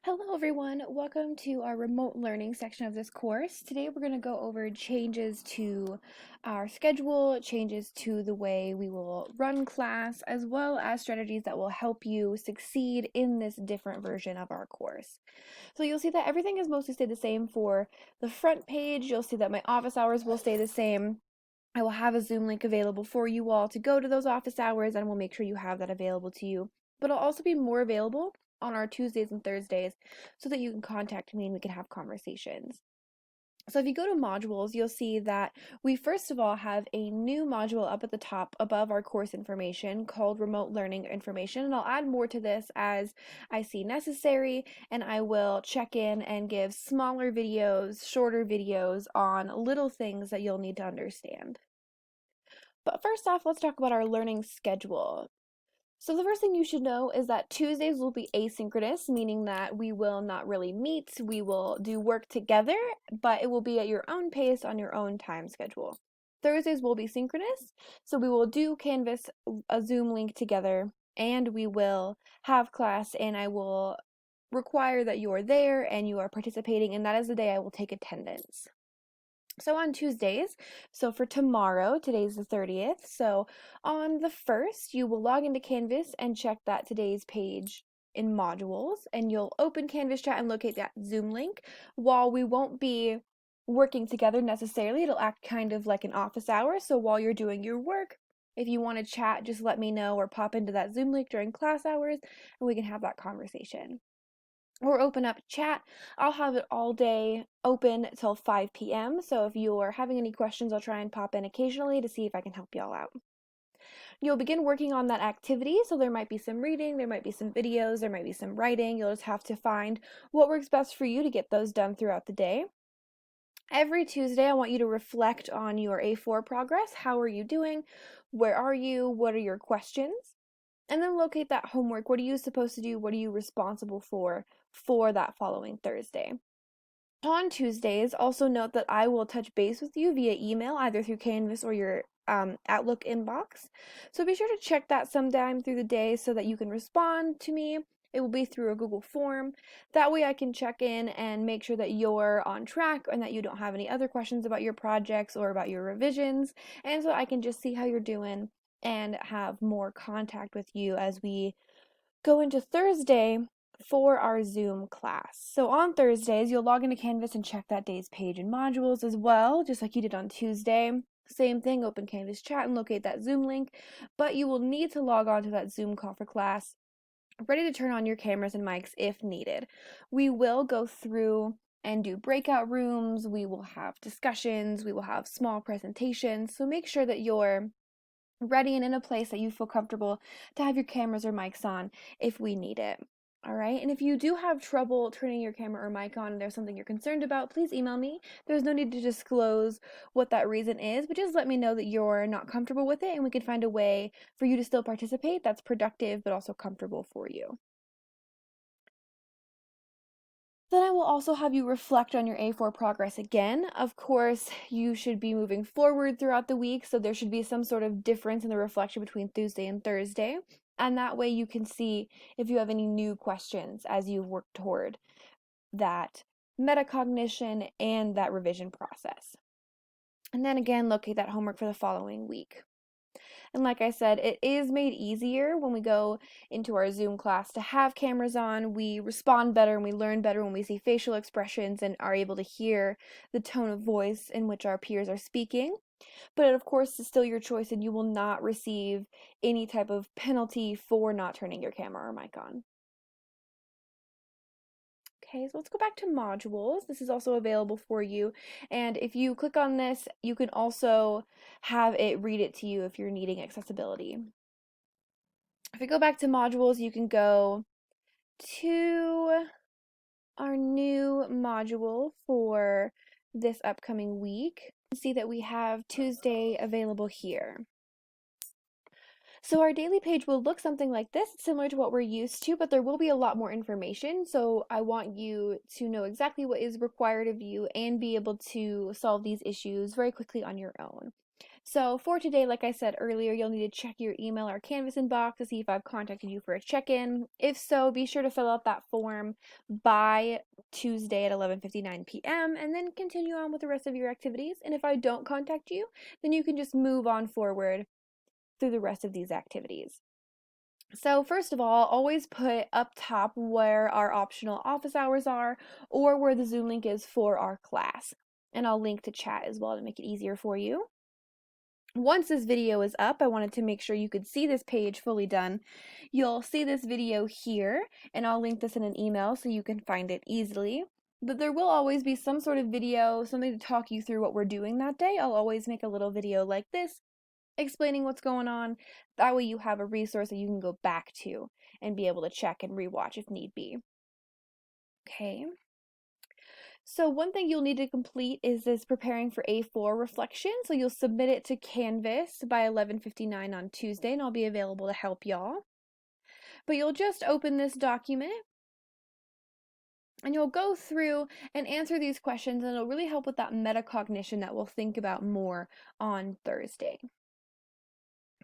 Hello everyone, welcome to our remote learning section of this course. Today we're going to go over changes to our schedule, changes to the way we will run class, as well as strategies that will help you succeed in this different version of our course. So you'll see that everything has mostly stayed the same for the front page. You'll see that my office hours will stay the same. I will have a Zoom link available for you all to go to those office hours, and we'll make sure you have that available to you. But I'll also be more available on our Tuesdays and Thursdays so that you can contact me and we can have conversations. So if you go to modules, you'll see that we first of all have a new module up at the top above our course information called Remote Learning Information, and I'll add more to this as I see necessary, and I will check in and give smaller videos, shorter videos on little things that you'll need to understand. But first off, let's talk about our learning schedule. So the first thing you should know is that Tuesdays will be asynchronous, meaning that we will not really meet. We will do work together, but it will be at your own pace on your own time schedule. Thursdays will be synchronous, so we will do Canvas, a Zoom link together, and we will have class, and I will require that you are there and you are participating, and that is the day I will take attendance. So on Tuesdays, so for tomorrow, today's the 30th, so on the 1st, you will log into Canvas and check that today's page in modules, and you'll open Canvas chat and locate that Zoom link. While we won't be working together necessarily, it'll act kind of like an office hour, so while you're doing your work, if you want to chat, just let me know or pop into that Zoom link during class hours, and we can have that conversation or open up chat. I'll have it all day open till 5 p.m. So if you're having any questions, I'll try and pop in occasionally to see if I can help y'all out. You'll begin working on that activity, so there might be some reading, there might be some videos, there might be some writing. You'll just have to find what works best for you to get those done throughout the day. Every Tuesday, I want you to reflect on your A4 progress. How are you doing? Where are you? What are your questions? And then locate that homework. What are you supposed to do? What are you responsible for that following Thursday? On Tuesdays, also note that I will touch base with you via email, either through Canvas or your Outlook inbox. So be sure to check that sometime through the day so that you can respond to me. It will be through a Google form. That way I can check in and make sure that you're on track and that you don't have any other questions about your projects or about your revisions. And so I can just see how you're doing and have more contact with you as we go into Thursday for our Zoom class. So on Thursdays, you'll log into Canvas and check that day's page and modules as well, just like you did on Tuesday. Same thing, open Canvas chat and locate that Zoom link, but you will need to log on to that Zoom call for class, ready to turn on your cameras and mics if needed. We will go through and do breakout rooms, we will have discussions, we will have small presentations, so make sure that you're ready and in a place that you feel comfortable to have your cameras or mics on if we need it. All right, and if you do have trouble turning your camera or mic on and there's something you're concerned about, please email me. There's no need to disclose what that reason is, but just let me know that you're not comfortable with it and we can find a way for you to still participate that's productive but also comfortable for you. Then I will also have you reflect on your A4 progress again. Of course, you should be moving forward throughout the week, so there should be some sort of difference in the reflection between Tuesday and Thursday. And that way you can see if you have any new questions as you work toward that metacognition and that revision process. And then again, locate that homework for the following week. And like I said, it is made easier when we go into our Zoom class to have cameras on. We respond better and we learn better when we see facial expressions and are able to hear the tone of voice in which our peers are speaking. But of course, it's still your choice and you will not receive any type of penalty for not turning your camera or mic on. Okay, so let's go back to modules. This is also available for you. And if you click on this, you can also have it read it to you if you're needing accessibility. If we go back to modules, you can go to our new module for this upcoming week. See that we have Tuesday available here. So our daily page will look something like this, similar to what we're used to, but there will be a lot more information. So I want you to know exactly what is required of you and be able to solve these issues very quickly on your own. So for today, like I said earlier, you'll need to check your email or Canvas inbox to see if I've contacted you for a check-in. If so, be sure to fill out that form by Tuesday at 11:59 p.m. and then continue on with the rest of your activities. And if I don't contact you, then you can just move on forward through the rest of these activities. So first of all, always put up top where our optional office hours are or where the Zoom link is for our class. And I'll link to chat as well to make it easier for you. Once this video is up, I wanted to make sure you could see this page fully done. You'll see this video here, and I'll link this in an email so you can find it easily. But there will always be some sort of video, something to talk you through what we're doing that day. I'll always make a little video like this, explaining what's going on. That way you have a resource that you can go back to and be able to check and rewatch if need be. Okay. So one thing you'll need to complete is this preparing for A4 reflection. So you'll submit it to Canvas by 11:59 on Tuesday, and I'll be available to help y'all. But you'll just open this document and you'll go through and answer these questions, and it'll really help with that metacognition that we'll think about more on Thursday.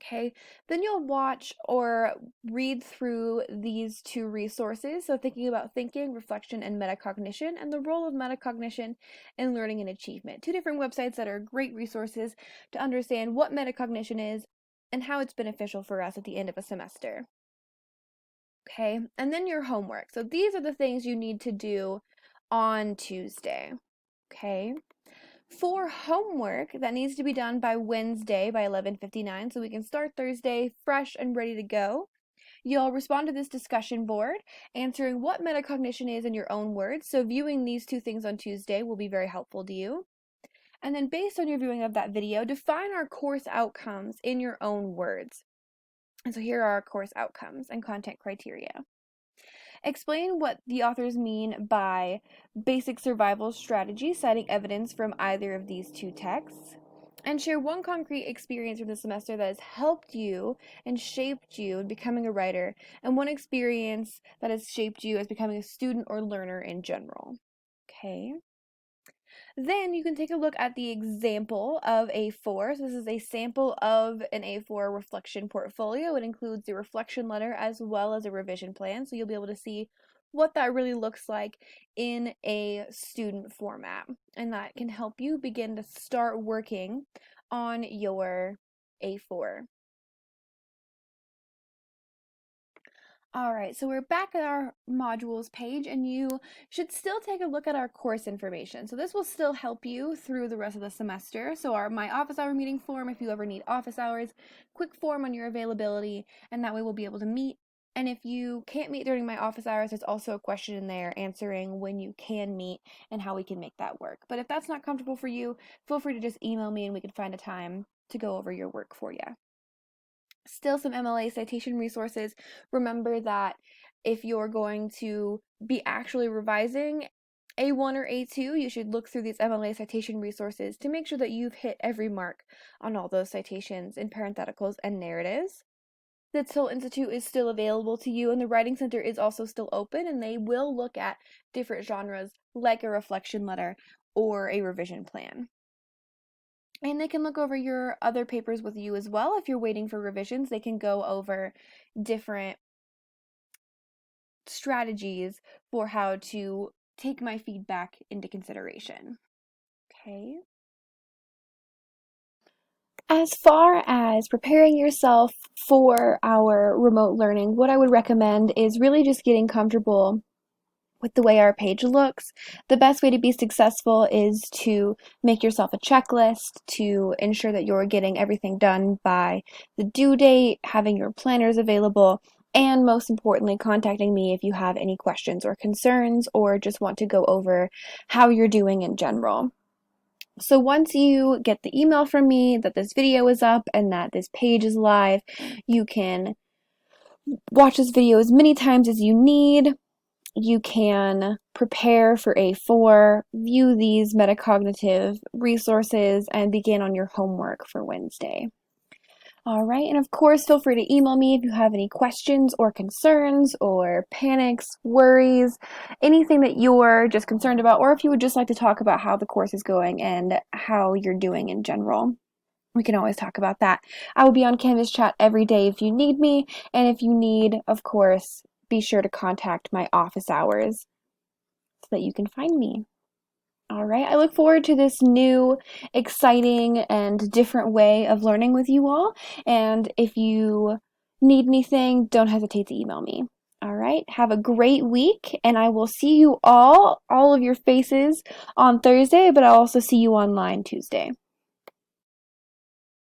Okay, then you'll watch or read through these two resources. So thinking about thinking, reflection, and metacognition, and the role of metacognition in learning and achievement. Two different websites that are great resources to understand what metacognition is and how it's beneficial for us at the end of a semester. Okay, and then your homework. So these are the things you need to do on Tuesday. Okay. For homework that needs to be done by Wednesday by 11:59 so we can start Thursday fresh and ready to go. You'll respond to this discussion board, answering what metacognition is in your own words. So viewing these two things on Tuesday will be very helpful to you. And then based on your viewing of that video, define our course outcomes in your own words. And so here are our course outcomes and content criteria. Explain what the authors mean by basic survival strategy, citing evidence from either of these two texts. And share one concrete experience from the semester that has helped you and shaped you in becoming a writer, and one experience that has shaped you as becoming a student or learner in general. Okay. Then you can take a look at the example of A4. So this is a sample of an A4 reflection portfolio. It includes the reflection letter as well as a revision plan. So you'll be able to see what that really looks like in a student format. And that can help you begin to start working on your A4. All right, so we're back at our modules page, and you should still take a look at our course information. So this will still help you through the rest of the semester. So my office hour meeting form, if you ever need office hours, quick form on your availability, and that way we'll be able to meet. And if you can't meet during my office hours, there's also a question in there answering when you can meet and how we can make that work. But if that's not comfortable for you, feel free to just email me and we can find a time to go over your work for you. Still some MLA citation resources. Remember that if you're going to be actually revising A1 or A2, you should look through these MLA citation resources to make sure that you've hit every mark on all those citations in parentheticals and narratives. The Till Institute is still available to you, and the Writing Center is also still open, and they will look at different genres like a reflection letter or a revision plan. And they can look over your other papers with you as well. If you're waiting for revisions, they can go over different strategies for how to take my feedback into consideration. Okay. As far as preparing yourself for our remote learning, what I would recommend is really just getting comfortable with the way our page looks. The best way to be successful is to make yourself a checklist to ensure that you're getting everything done by the due date, having your planners available, and most importantly, contacting me if you have any questions or concerns or just want to go over how you're doing in general. So once you get the email from me that this video is up and that this page is live, you can watch this video as many times as you need. You can prepare for A4, view these metacognitive resources, and begin on your homework for Wednesday. All right, and of course, feel free to email me if you have any questions or concerns or panics, worries, anything that you're just concerned about, or if you would just like to talk about how the course is going and how you're doing in general. we can always talk about that. I will be on Canvas Chat every day if you need me, and if you need, of course, be sure to contact my office hours so that you can find me. All right, I look forward to this new, exciting, and different way of learning with you all. And if you need anything, don't hesitate to email me. All right, have a great week, and I will see you all of your faces on Thursday, but I'll also see you online Tuesday.